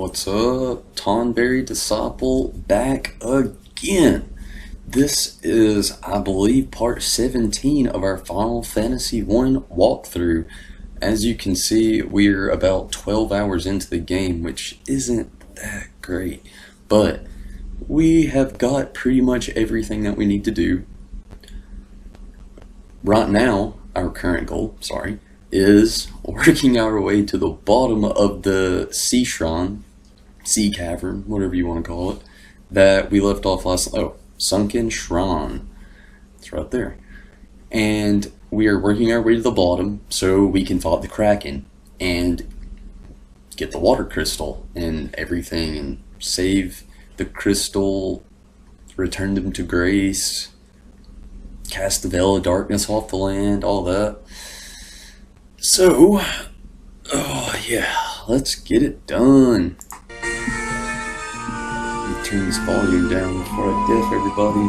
What's up? Tonberry Disciple back again. This is, I believe, part 17 of our Final Fantasy 1 walkthrough. As you can see, we're about 12 hours into the game, which isn't that great. But we have got pretty much everything that we need to do. Right now, our current goal, is working our way to the bottom of the sea shrine, sea cavern, whatever you want to call it, that we left off Sunken Shrine. It's right there. And we are working our way to the bottom so we can fight the Kraken and get the water crystal and everything and save the crystal, return them to grace, cast the veil of darkness off the land, all that. So, let's get it done. Let me turn this volume down before I deaf everybody.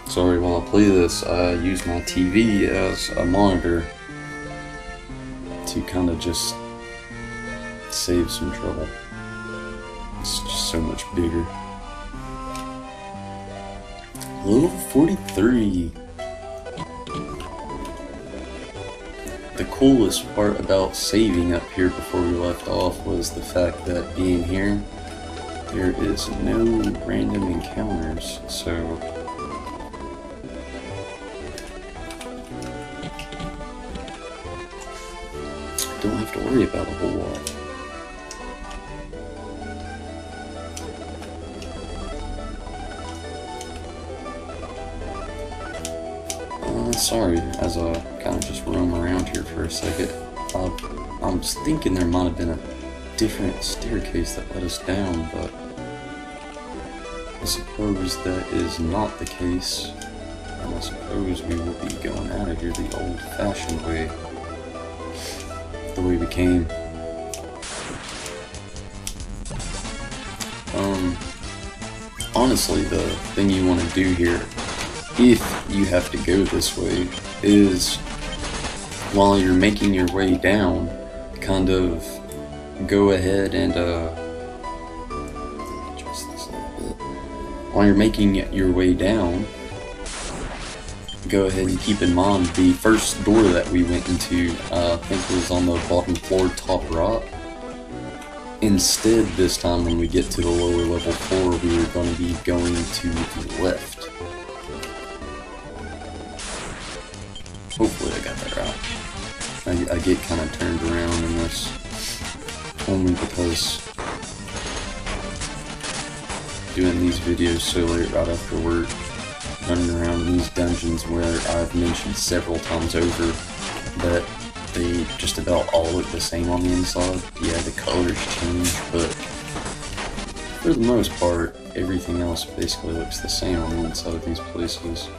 Sorry, while I play this, I use my TV as a monitor to kind of just save some trouble. It's just so much bigger. Level 43. The coolest part about saving up here before we left off was the fact that being here, there is no random encounters, so I don't have to worry about a whole lot. Sorry, as I kind of just roam around here for a second, I'm thinking there might have been a different staircase that led us down, but I suppose that is not the case, and I suppose we will be going out of here the old-fashioned way, the way we came. Honestly, the thing you want to do here, if you have to go this way, is while you're making your way down, kind of go ahead and adjust this a little bit. While you're making your way down, go ahead and keep in mind the first door that we went into, I think it was on the bottom floor, top right. Instead, this time when we get to the lower level floor, we are going to be going to the left. Hopefully I got that right. I get kind of turned around in this, only because doing these videos so late right after work, running around in these dungeons where I've mentioned several times over that they just about all look the same on the inside. Yeah, the colors change, but for the most part, everything else basically looks the same on the inside of these places.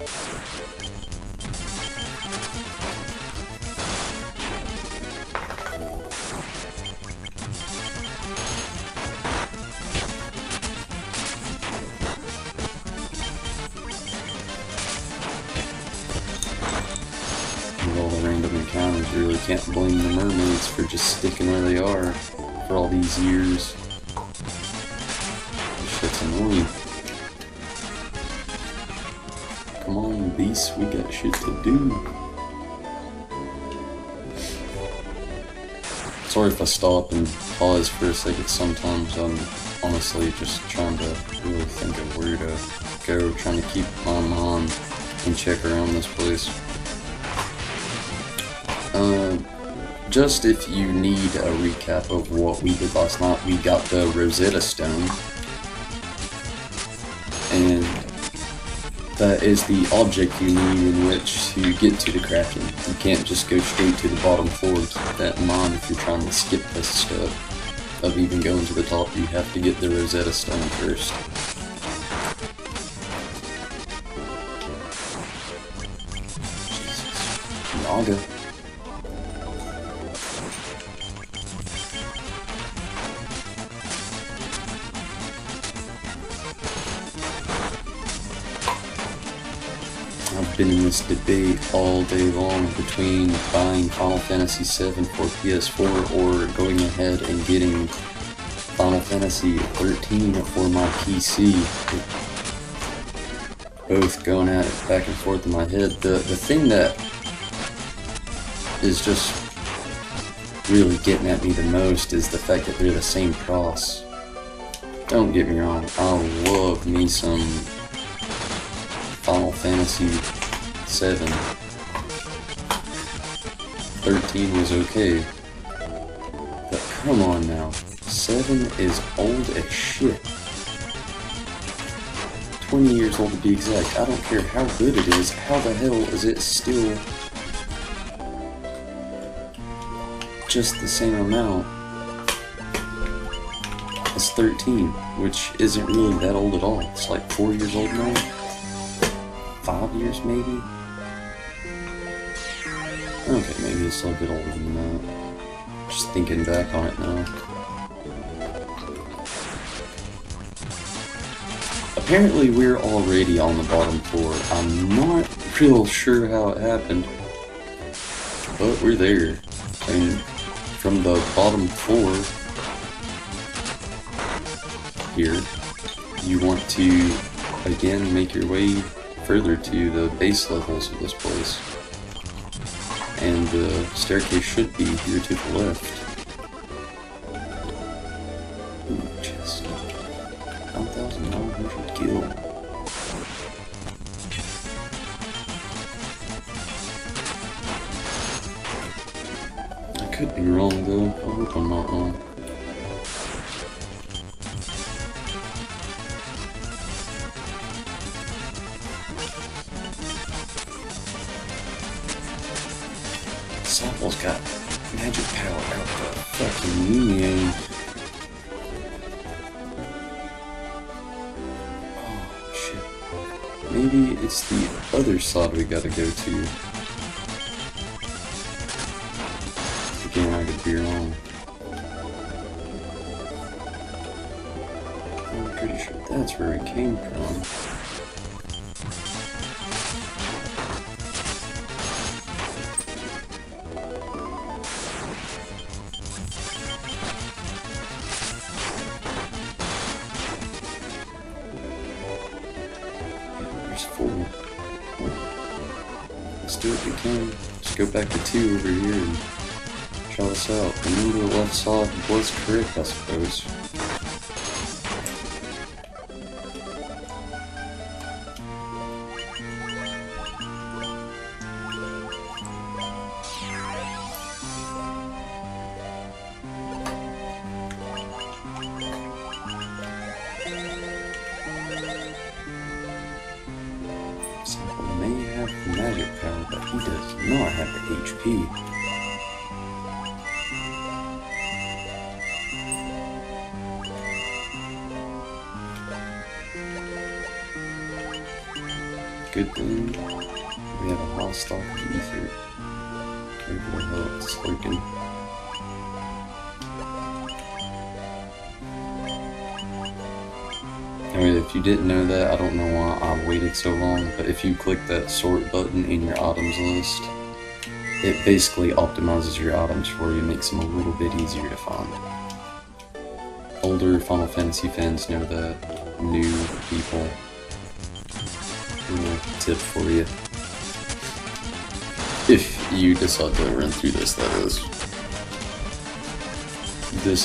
All the random encounters, you really can't blame the mermaids for just sticking where they are for all these years. This shit's annoying. Come on, beasts, we got shit to do. Sorry if I stop and pause for a second. Sometimes I'm honestly just trying to really think of where to go, trying to keep my mind in check around this place. Just if you need a recap of what we did last night, we got the Rosetta Stone, and that is the object you need in which to get to the Kraken. You can't just go straight to the bottom floor. Keep that in mind if you're trying to skip this step of even going to the top. You have to get the Rosetta Stone first. Jesus. Naga. I've been in this debate all day long between buying Final Fantasy VII for PS4 or going ahead and getting Final Fantasy 13 for my PC. Both going at it back and forth in my head. The thing that is just really getting at me the most is the fact that they're the same cross. Don't get me wrong, I love me some Final Fantasy 7. 13 was okay. But come on now. 7 is old as shit. 20 years old to be exact. I don't care how good it is, how the hell is it still just the same amount as 13, which isn't really that old at all. It's like 4 years old now? 5 years maybe? Okay, maybe it's a little bit older than that. Just thinking back on it now. Apparently we're already on the bottom floor. I'm not real sure how it happened, but we're there. And from the bottom floor here, you want to again make your way further to the base levels of this place. And the staircase should be here to the left. Ooh, chest. 1,900 gil. I could be wrong though. I hope I'm not wrong. Sapple's got magic power out the fucking union. Oh shit. Maybe it's the other side we gotta go to. Again, I could be wrong. I'm pretty sure that's where it came from. Let's do what we can. Let's go back to 2 over here and try this out. Remember the left side was correct, I suppose. May have magic power, but he does not have the HP. Good thing we have a hot stock of ether. Careful how it's lurking. I mean, if you didn't know that, I don't know why I waited so long, but if you click that sort button in your items list, it basically optimizes your items for you, makes them a little bit easier to find. Older Final Fantasy fans know that. New people, little tip for you. If you decide to run through this, that is.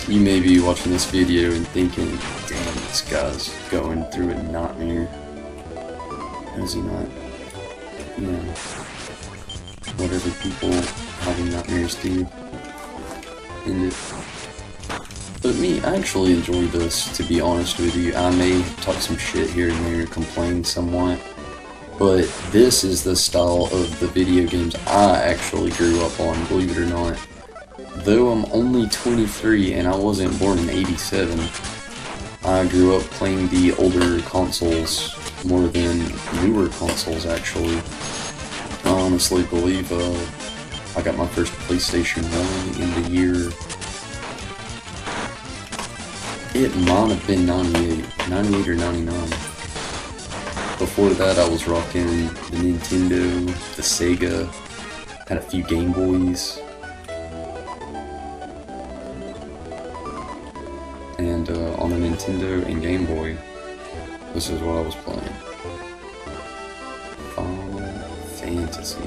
You may be watching this video and thinking, damn, this guy's going through a nightmare. Is he not? You know, whatever people having nightmares do. And but me, I actually enjoy this, to be honest with you. I may talk some shit here and there, complain somewhat, but this is the style of the video games I actually grew up on, believe it or not. Though I'm only 23 and I wasn't born in '87, I grew up playing the older consoles more than newer consoles, actually. I honestly believe I got my first PlayStation 1 in the year... It might have been 98 or 99. Before that, I was rocking the Nintendo, the Sega, had a few Game Boys, and on the Nintendo and Game Boy, this is what I was playing. Final Fantasy.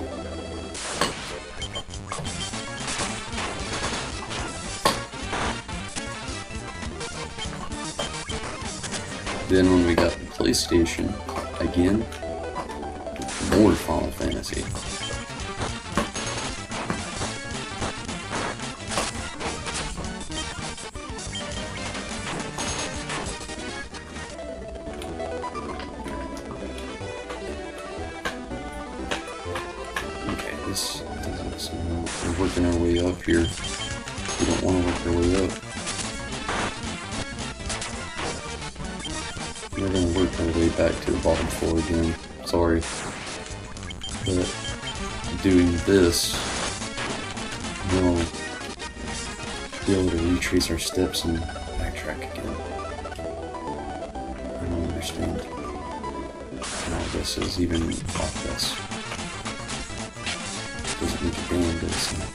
Then when we got the PlayStation, again, more Final Fantasy. Okay, this doesn't seem... We're working our way up here. We don't want to work our way up. We're going to work our way back to the bottom floor again. Sorry. But doing this, we'll be able to retrace our steps and backtrack again. I don't understand how this is even off this. Doesn't make a damn bit of sense.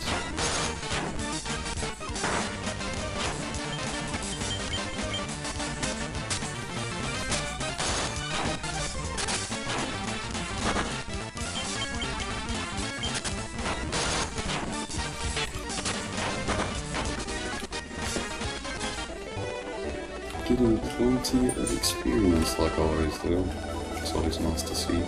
Getting plenty of experience like always though. It's always nice to see.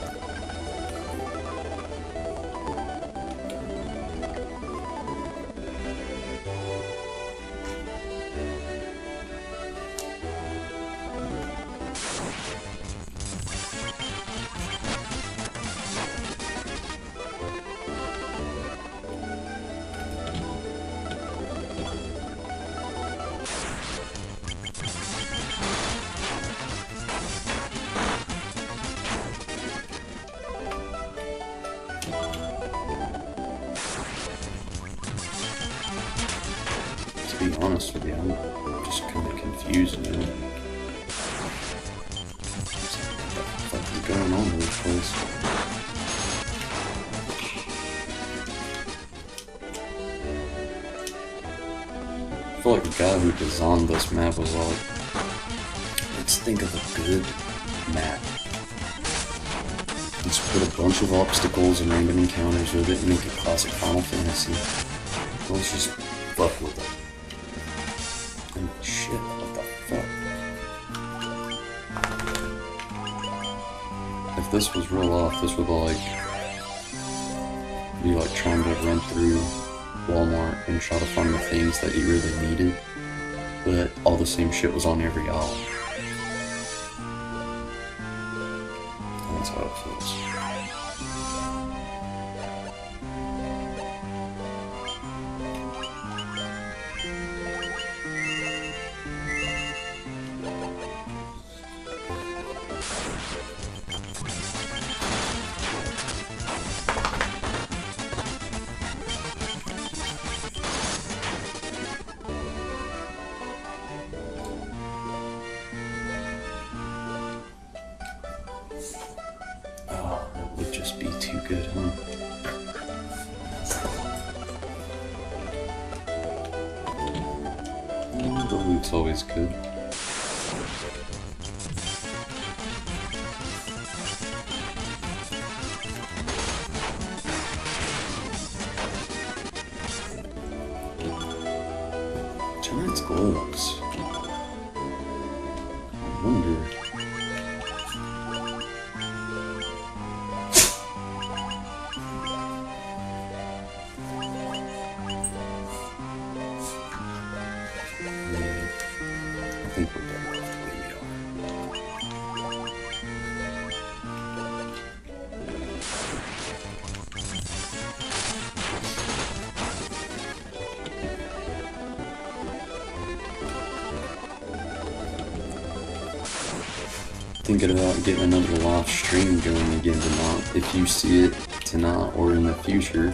To be honest with you, I'm just kind of confused now. What the fuck is going on in this place? I feel like the guy who designed this map was like, let's think of a good map. Let's put a bunch of obstacles and random encounters with it and make it classic Final Fantasy. Let's just fuck with it. And shit, what the fuck? If this was real off, this would like be like trying to run through Walmart and try to find the things that you really needed, but all the same shit was on every aisle. That's how it feels. Oh, that would just be too good, huh? The loot's always good. Giant's gloves. I wonder. I think we're better off the way we are. Thinking about getting another live stream going again tonight. If you see it tonight or in the future,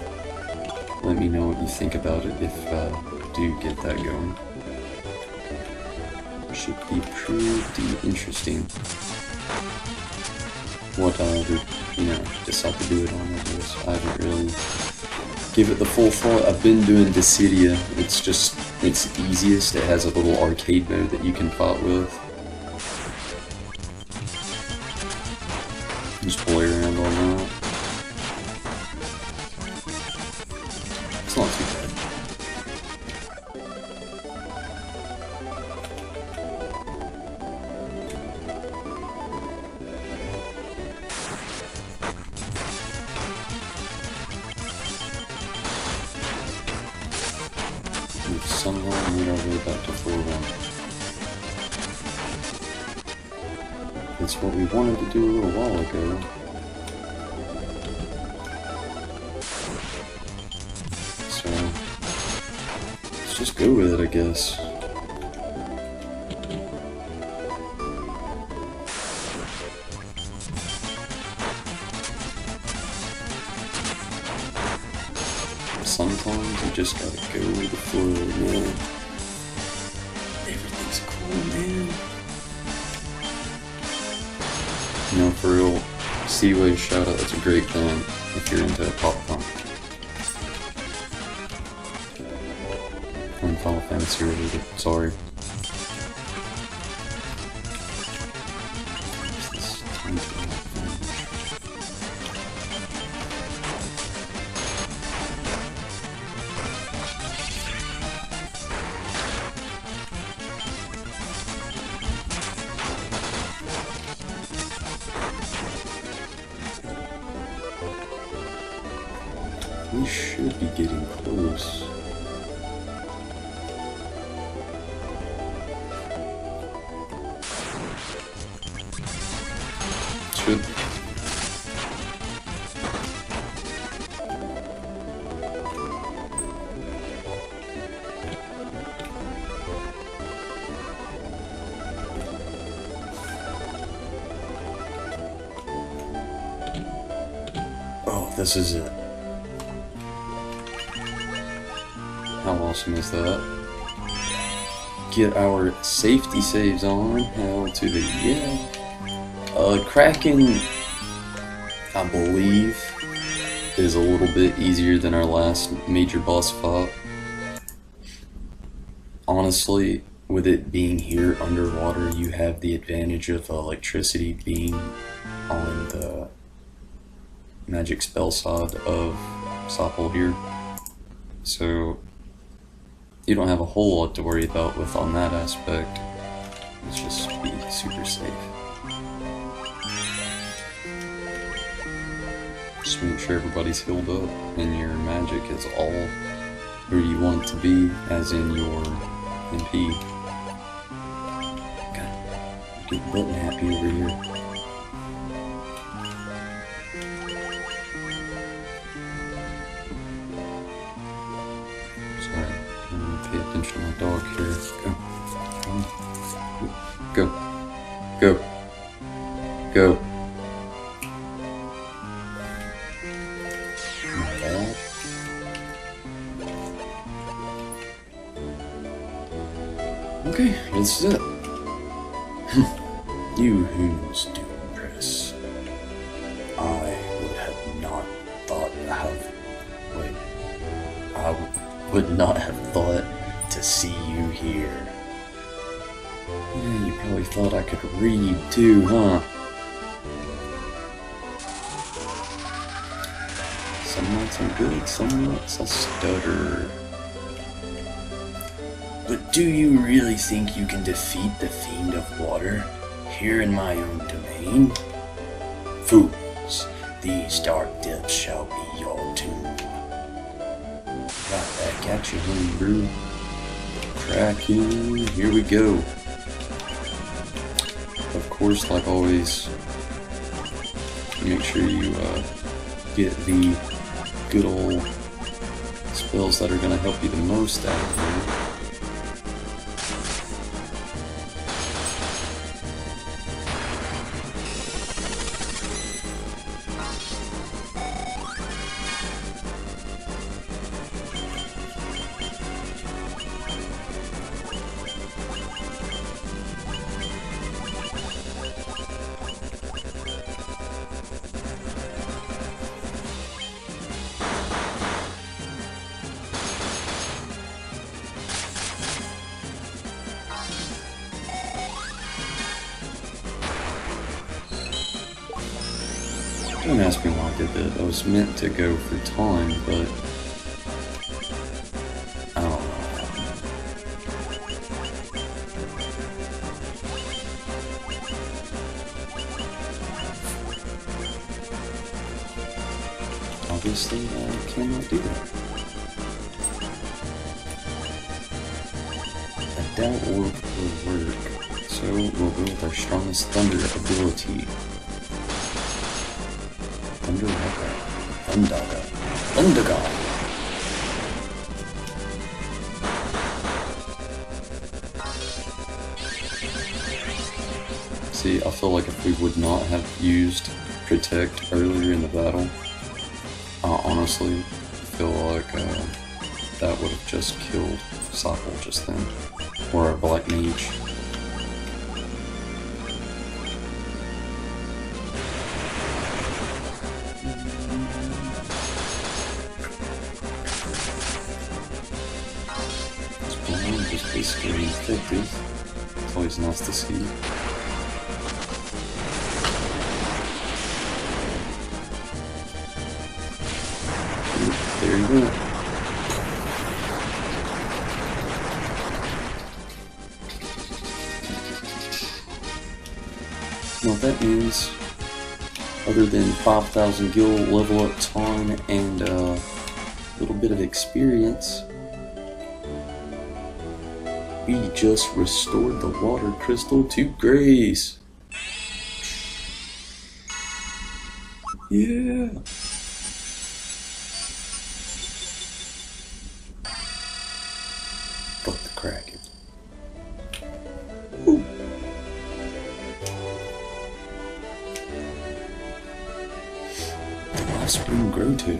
let me know what you think about it if I do get that going. Should be pretty interesting. what I would, decide to do it on, I guess. I haven't really give it the full thought. I've been doing Dissidia. It's easiest. It has a little arcade mode that you can fight with. Just play around on that. It's not too bad. We've somehow made our way back to 4-1. It's what we wanted to do a little while ago. So, let's just go with it, I guess. Sometimes you just gotta go with the flow, man. Everything's cool, man. For real, Seaway Shoutout, that's a great band if you're into pop punk. I'm Final Fantasy related, sorry. We should be getting close. Should be. Oh, this is it. How awesome is that? Get our safety saves on. Hell to the yeah. Kraken, I believe, is a little bit easier than our last major boss fight. Honestly, with it being here underwater, you have the advantage of electricity being on the magic spell side of Sopple here. So you don't have a whole lot to worry about with on that aspect. Let's just be super safe. Just make sure everybody's healed up and your magic is all where you want it to be, as in your MP. God, get button happy over here. Sorry, I'm gonna pay attention to my dog here. Go. Go. Go. Go. My bad. Okay, this is it. You whose doom press. I would have not thought I would not have thought to see you here. Yeah, you probably thought I could read too, huh? Some nights I'm good, some nights I stutter. But do you really think you can defeat the Fiend of Water here in my own domain? Fools, these dark depths shall be your tomb. Right back at you, homebrew. Kraken, here we go. Of course, like always, make sure you get the good old spells that are going to help you the most out of here. Don't ask me why I did that. I was meant to go for time, but I don't know. Obviously, I cannot do that. I doubt Orb will work, so we'll go with our strongest Thunder ability. Thunder God. See, I feel like if we would not have used Protect earlier in the battle, I honestly feel like that would have just killed Cycle just then, or a Black Mage. Just basically effective. It's always nice to see. There you go. Now that means, other than 5,000 gil level up time and a little bit of experience, we just restored the water crystal to Grace. Yeah. Fuck the Kraken. Ooh. The last spring grow to.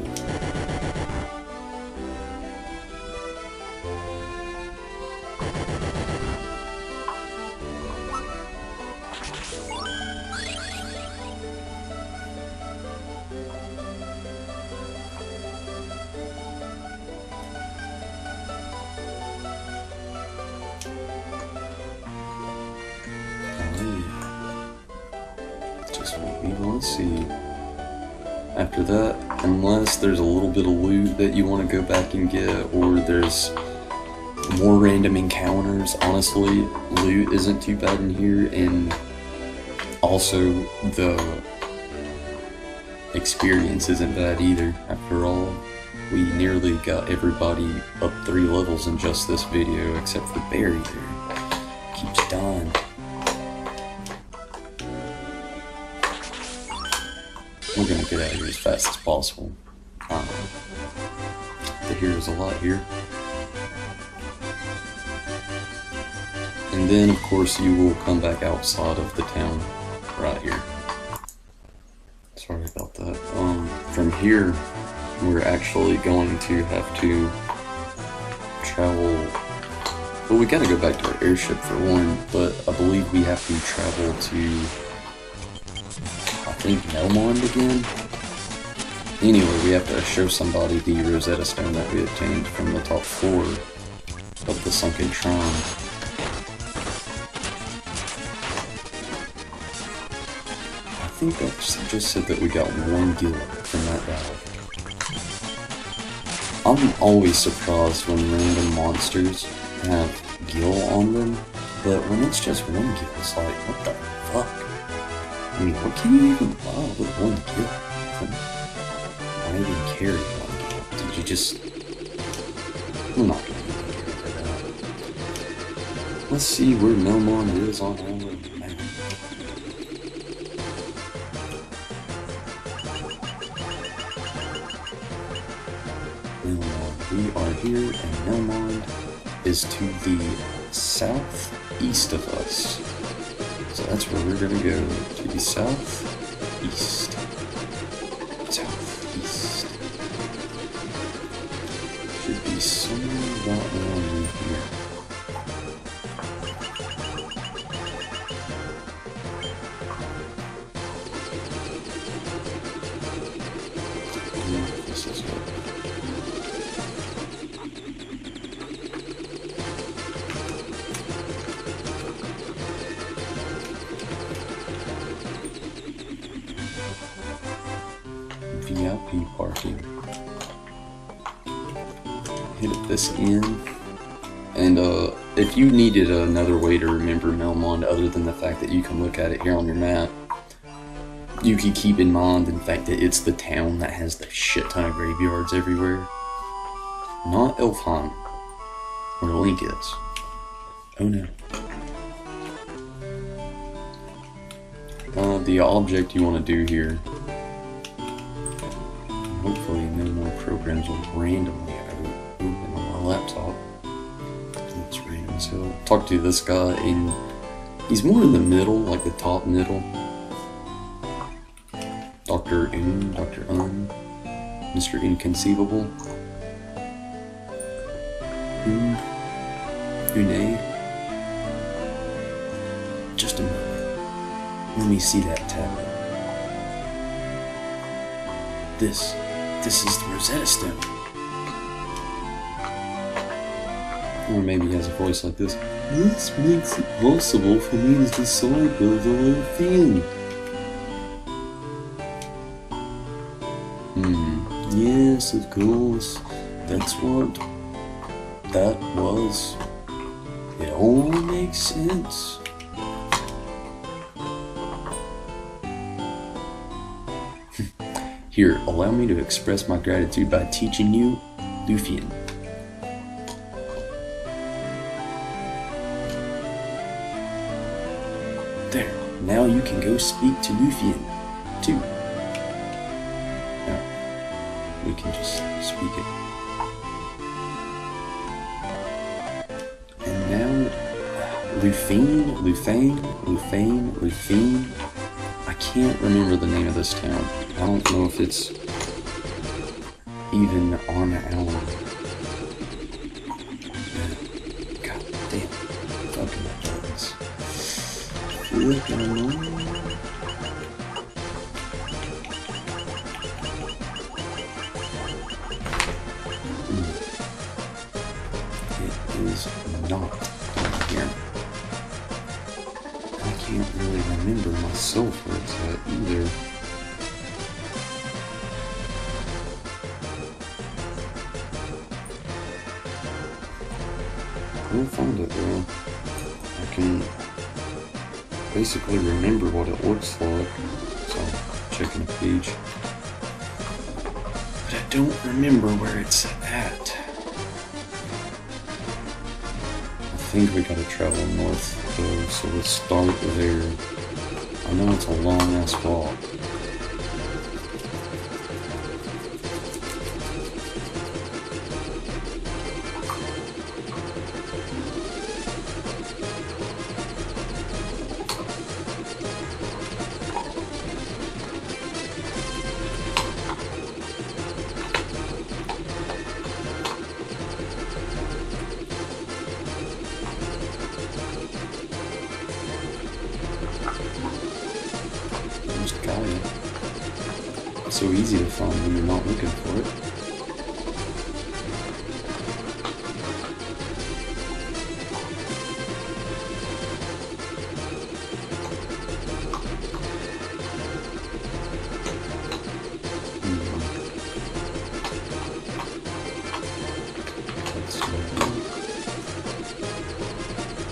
Just what we want to see. After that, unless there's a little bit of loot that you want to go back and get, or there's more random encounters, honestly, loot isn't too bad in here, and also the experience isn't bad either. After all, we nearly got everybody up 3 levels in just this video, except for Barry there. Keeps dying. We're gonna get out of here as fast as possible. The hero's a lot here. And then, of course, you will come back outside of the town, right here. Sorry about that. From here, we're actually going to have to travel. Well, we gotta go back to our airship for one, but I believe we have to travel to, I think, Melmond again. Anyway, we have to show somebody the Rosetta Stone that we obtained from the top floor of the Sunken Shrine. I think that just said that we got 1 gil from that battle. I'm always surprised when random monsters have gil on them, but when it's just 1 gil, it's like, what the fuck? I mean, what can you even buy with 1 gil? Why even carry 1 gil? Did you just... I'm not gonna do that. Let's see where Melmond is on our map. Melmond. We are here, and Melmond is to the southeast of us. So that's where we're gonna go, to the southeast. Southeast. Should be somewhere right around in here. This is what. VIP parking. Hit this in. And if you needed another way to remember Melmond other than the fact that you can look at it here on your map, you can keep in mind, in fact, that it's the town that has the shit ton of graveyards everywhere. Not Elfheim, where Link is. Oh no. The object you want to do here, hopefully no more programs will randomly open on my laptop. It's random, so talk to this guy, and he's more in the middle, like the top middle. Dr. Mr. Inconceivable. Une. Just a moment. Let me see that tablet. This is the Rosetta Stone. Or maybe he has a voice like this. This makes it possible for me to decide the whole thing. Yes, of course. That's what that was. It all makes sense. Here, allow me to express my gratitude by teaching you Lufien. There, now you can go speak to Lufien, too. Now, we can just speak it. And now, Lufane. I can't remember the name of this town. I don't know if it's even on our... God damn. Fucking buttons. It is not here. I can't really remember myself where it's at either. We'll find it though. I can basically remember what it looks like. So, checking the page. But I don't remember where it's at. I think we gotta travel north though, so let's start there. I know it's a long ass walk. It's so easy to find when you're not looking for it.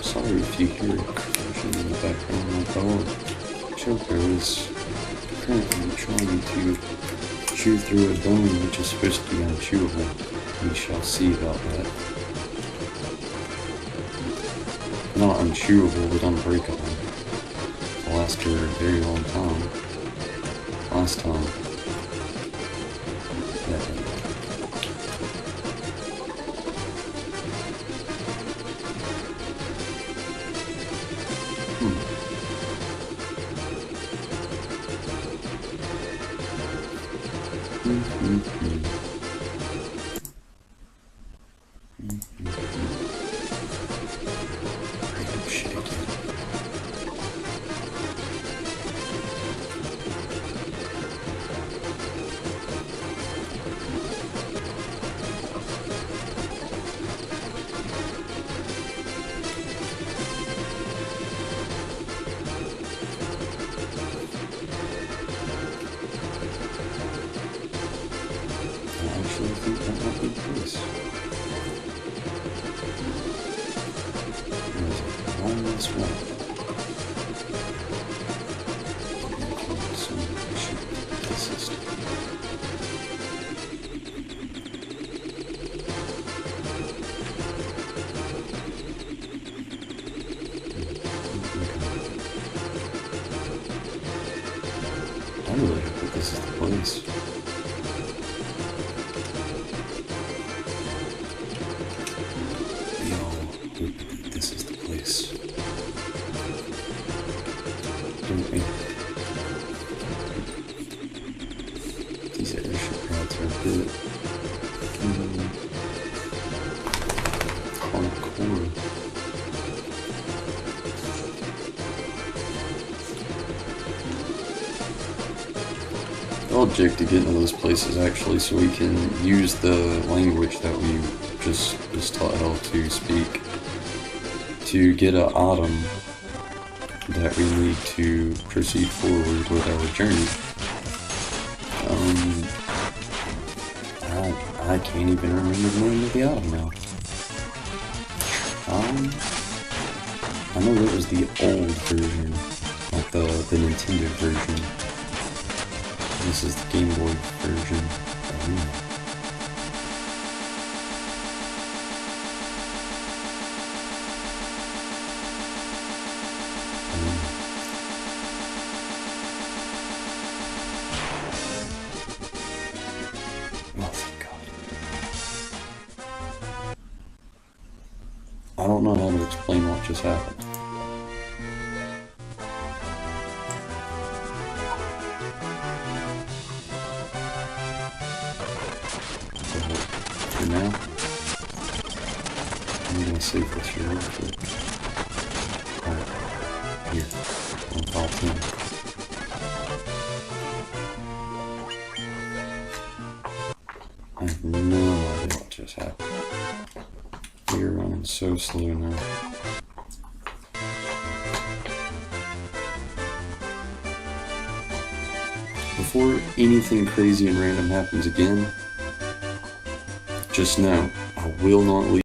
Sorry if you hear a commotion in the background. My dog, Choco, is currently trying to chew through a bone which is supposed to be unchewable. We shall see about that. Not unchewable, but unbreakable. It'll last for a very long time. Last time. That didn't. think that might be the case. There's a long this way. I really hope that this is the place. We all hope that this is the place. Don't we? These airship routes are a bit hardcore. The object to get into those places actually, so we can use the language that we just taught how to speak to get an item that we need to proceed forward with our journey. I can't even remember the name of the item now. I know that was the old version, like the Nintendo version. This is the Game Boy version. Oh, thank God. I don't know how to explain what just happened. For now, I'm gonna save this here real quick. Alright, here, on file 10. I have no idea what just happened. We are running so slow now. Before anything crazy and random happens again, just know I will not leave.